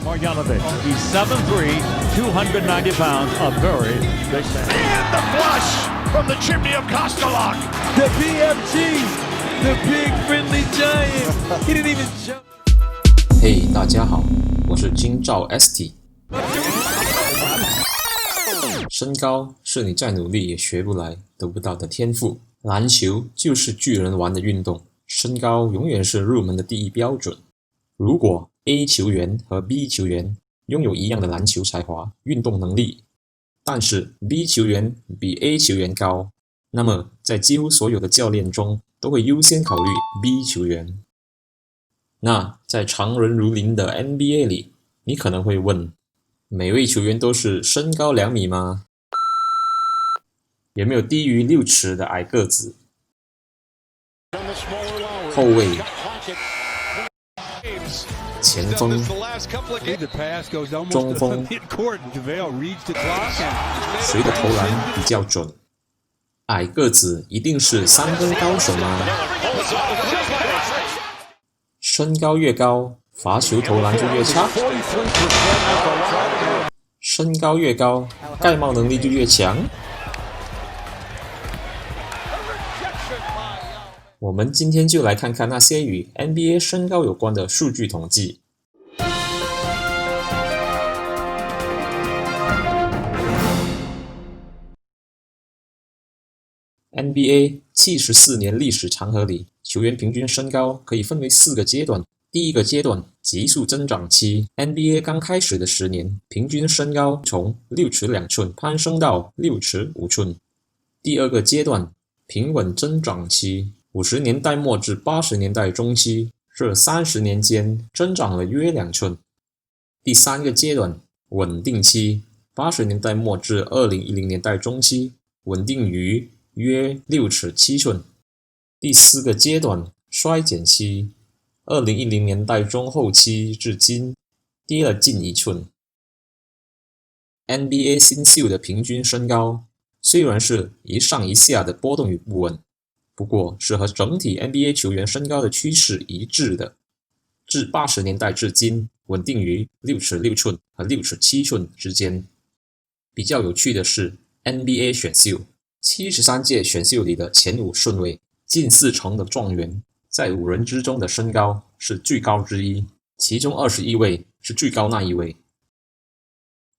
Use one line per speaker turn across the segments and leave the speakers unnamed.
Marjanovic, he's 7'3", 290 pounds, a very big man.
And the flush from the chimney of Kostelak.
The BFG, the big friendly giant. He didn't even jump.
嘿，大家好，我是金兆 ST。身高是你再努力也学不来、得不到的天赋。篮球就是巨人玩的运动，身高永远是入门的第一标准。如果 A 球员和 B 球员拥有一样的篮球才华、运动能力，但是 B 球员比 A 球员高，那么在几乎所有的教练中都会优先考虑 B 球员。那在常人如林的 NBA 里，你可能会问，每位球员都是身高2米吗？有没有低于6尺的矮个子？后卫、前锋、中锋，谁的投篮比较准？矮个子一定是三分高手吗？身高越高，罚球投篮就越差。身高越高，盖帽能力就越强。我们今天就来看看那些与 NBA 身高有关的数据统计。NBA 74年历史长河里，球员平均身高可以分为4个阶段。第一个阶段，急速增长期 ，NBA 刚开始的10年，平均身高从6尺2寸攀升到6尺5寸。第二个阶段，平稳增长期，50年代末至80年代中期，这30年间增长了约2寸。第三个阶段，稳定期，80年代末至2010年代中期，稳定于约6尺7寸。第四个阶段，衰减期，2010年代中后期至今，跌了近1寸。NBA 新秀的平均身高虽然是一上一下的波动与不稳，不过是和整体 NBA 球员身高的趋势一致的。自80年代至今，稳定于6尺6寸和6尺7寸之间。比较有趣的是 NBA 选秀，73届选秀里的前5顺位，近40%的状元在5人之中的身高是最高之一，其中21位是最高那一位。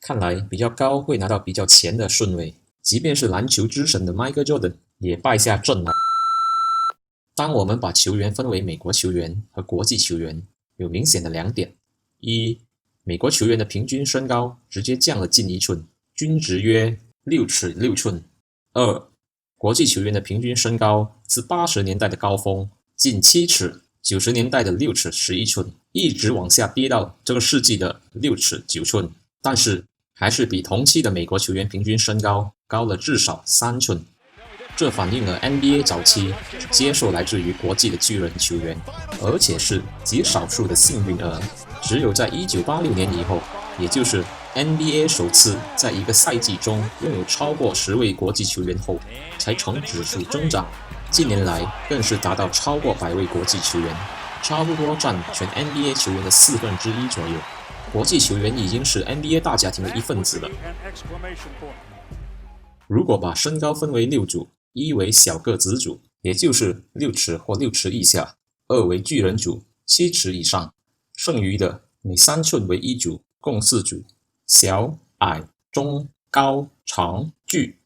看来比较高会拿到比较前的顺位，即便是篮球之神的 Michael Jordan 也败下阵来。当我们把球员分为美国球员和国际球员，有明显的2点：一，美国球员的平均身高直接降了近1寸，均值约6尺6寸；二，国际球员的平均身高自80年代的高峰近7尺，90年代的6尺11寸，一直往下跌到这个世纪的6尺9寸，但是还是比同期的美国球员平均身高高了至少3寸。这反映了 NBA 早期接受来自于国际的巨人球员，而且是极少数的幸运儿。只有在1986年以后，也就是 NBA 首次在一个赛季中拥有超过10位国际球员后，才呈指数增长。近年来更是达到超过100位国际球员，差不多占全 NBA 球员的1/4左右。国际球员已经是 NBA 大家庭的一份子了。如果把身高分为6组，一为小个子组，也就是6尺或6尺以下；二为巨人组，7尺以上；剩余的每3寸为一组，共4组，小、矮、中、高、长、巨。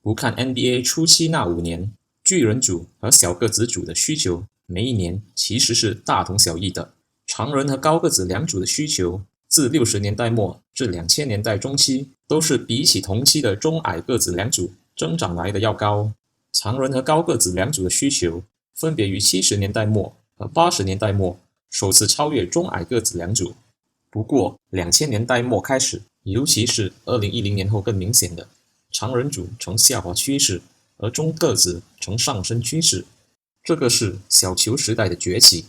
不看 NBA 初期那5年，巨人组和小个子组的需求每一年其实是大同小异的。常人和高个子2组的需求自60年代末至2000年代中期，都是比起同期的中矮个子2组增长来的要高。常人和高个子2组的需求分别于70年代末和80年代末首次超越中矮个子2组。不过2000年代末开始，尤其是2010年后更明显的，常人组呈下滑趋势，而中个子呈上升趋势。这个是小球时代的崛起。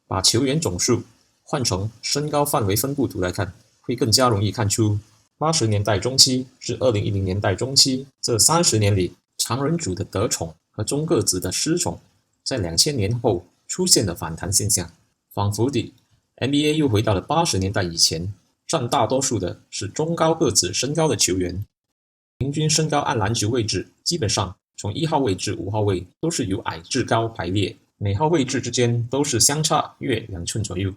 把球员总数换成身高范围分布图来看，会更加容易看出80年代中期至2010年代中期这30年里，常人组的得宠和中个子的失宠，在2000年后出现了反弹现象，仿佛地 NBA 又回到了80年代以前，占大多数的是中高个子身高的球员，平均身高按篮球位置基本上从1号位至5号位都是由矮至高排列，每号位置之间都是相差约2寸左右。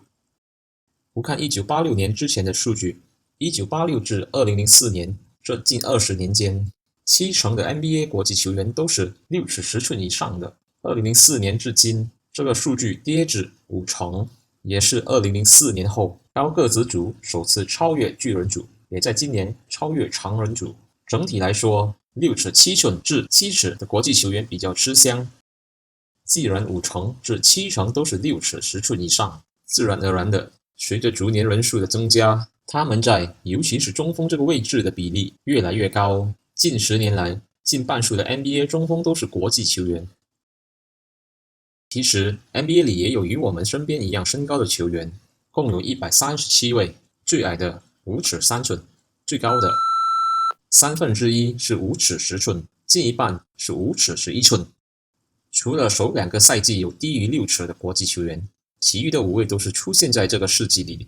不看1986年之前的数据，1986至2004年这近20年间，70%的 NBA 国际球员都是6尺10寸以上的。2004年至今，这个数据跌至50%，也是2004年后高个子组首次超越巨人组，也在今年超越常人组。整体来说，6尺7寸至7尺的国际球员比较吃香，既然50%至70%都是6尺10寸以上，自然而然的，随着逐年人数的增加，他们在尤其是中锋这个位置的比例越来越高。近10年来，近半数的 NBA 中锋都是国际球员。其实 NBA 里也有与我们身边一样身高的球员，共有137位，最矮的5尺3寸，最高的1/3是5尺10寸，近一半是5尺11寸。除了首2个赛季有低于6尺的国际球员，其余的5位都是出现在这个世纪里。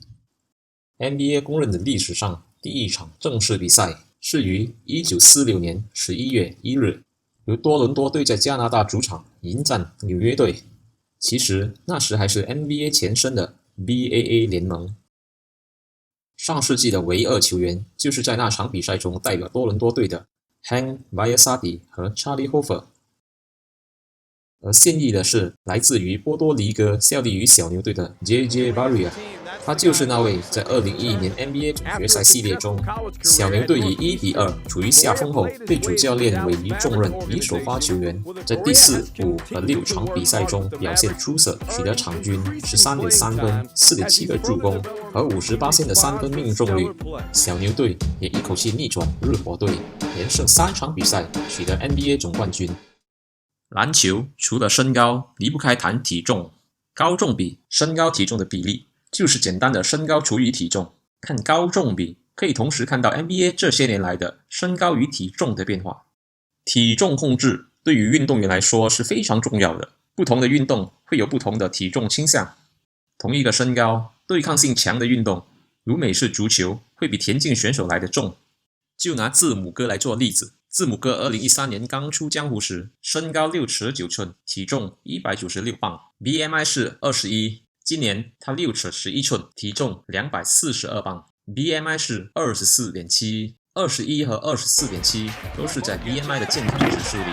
NBA 公认的历史上第一场正式比赛是于1946年11月1日，由多伦多队在加拿大主场迎战纽约队。其实那时还是 NBA 前身的 BAA 联盟。上世纪的唯2球员就是在那场比赛中代表多伦多队的 Hank Biasati 和 Charlie Hofer。而现役的是来自于波多黎各效力于小牛队的 JJ Barea， 他就是那位在2011年 NBA 总决赛系列中，小牛队以1-2处于下风后，被主教练委以重任以首发球员，在第4、5和6场比赛中表现出色，取得场均13.3分、4.7个助攻和58%的3分命中率。小牛队也一口气逆转日火队，连胜3场比赛，取得 NBA 总冠军。篮球除了身高，离不开谈体重。高重比，身高体重的比例，就是简单的身高除以体重。看高重比，可以同时看到 NBA 这些年来的身高与体重的变化。体重控制对于运动员来说是非常重要的，不同的运动会有不同的体重倾向。同一个身高，对抗性强的运动，如美式足球，会比田径选手来得重。就拿字母哥来做例子，字母哥2013年刚出江湖时，身高6尺9寸，体重196磅 ，BMI 是21。今年他6尺11寸，体重242磅 ，BMI 是24.7。21和24.7都是在 BMI 的健康指数里，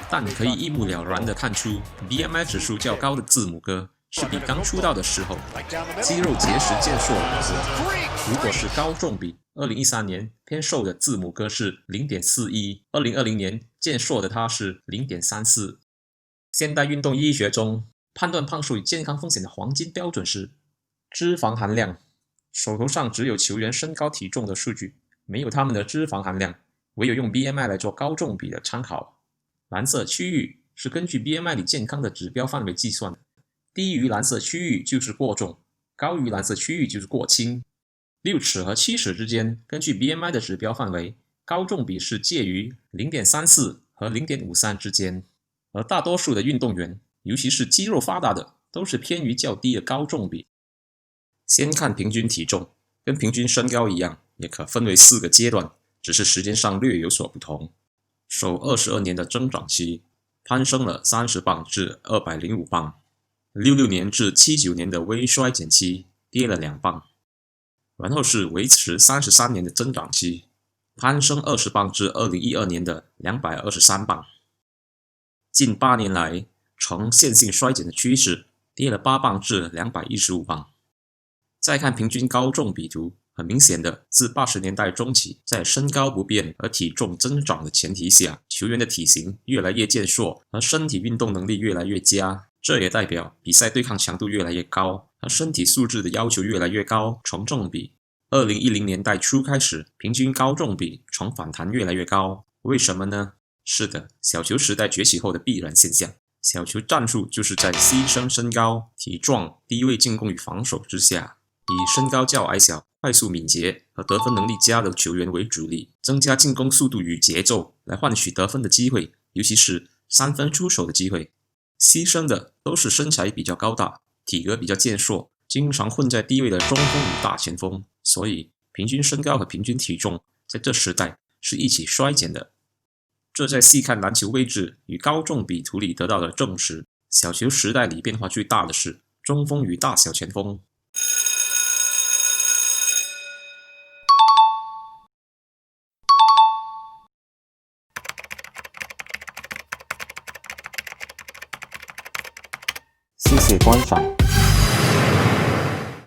但可以一目了然地看出 BMI 指数较高的字母哥是比刚出道的时候肌肉结实健硕了很多。如果是高重比，2013年偏瘦的字母哥是 0.41，2020年健硕的他是 0.34。现代运动医学中，判断胖瘦与健康风险的黄金标准是脂肪含量。手头上只有球员身高体重的数据，没有他们的脂肪含量，唯有用 BMI 来做高重比的参考。蓝色区域是根据 BMI 里健康的指标范围计算的，低于蓝色区域就是过重，高于蓝色区域就是过轻。6尺和7尺之间，根据 BMI 的指标范围，高重比是介于 0.34 和 0.53 之间。而大多数的运动员，尤其是肌肉发达的，都是偏于较低的高重比。先看平均体重，跟平均身高一样，也可分为4个阶段，只是时间上略有所不同。首22年的增长期，攀升了30磅至205磅；66年至79年的微衰减期，跌了2磅。然后是维持33年的增长期，攀升20磅至2012年的223磅。近8年来，呈线性衰减的趋势，跌了8磅至215磅。再看平均高重比图，很明显的，自80年代中期，在身高不变而体重增长的前提下，球员的体型越来越健硕，而身体运动能力越来越佳。这也代表比赛对抗强度越来越高，而身体素质的要求越来越高，呈正比。2010年代初开始，平均高重比呈反弹越来越高。为什么呢？是的，小球时代崛起后的必然现象。小球战术就是在牺牲身高、体壮、低位进攻与防守之下，以身高较矮小、快速敏捷和得分能力佳的球员为主力，增加进攻速度与节奏，来换取得分的机会，尤其是3分出手的机会。牺牲的都是身材比较高大、体格比较健硕、经常混在低位的中锋与大前锋，所以平均身高和平均体重在这时代是一起衰减的。这在细看篮球位置与高重比图里得到了证实。小球时代里变化最大的是中锋与大小前锋。
谢谢观赏。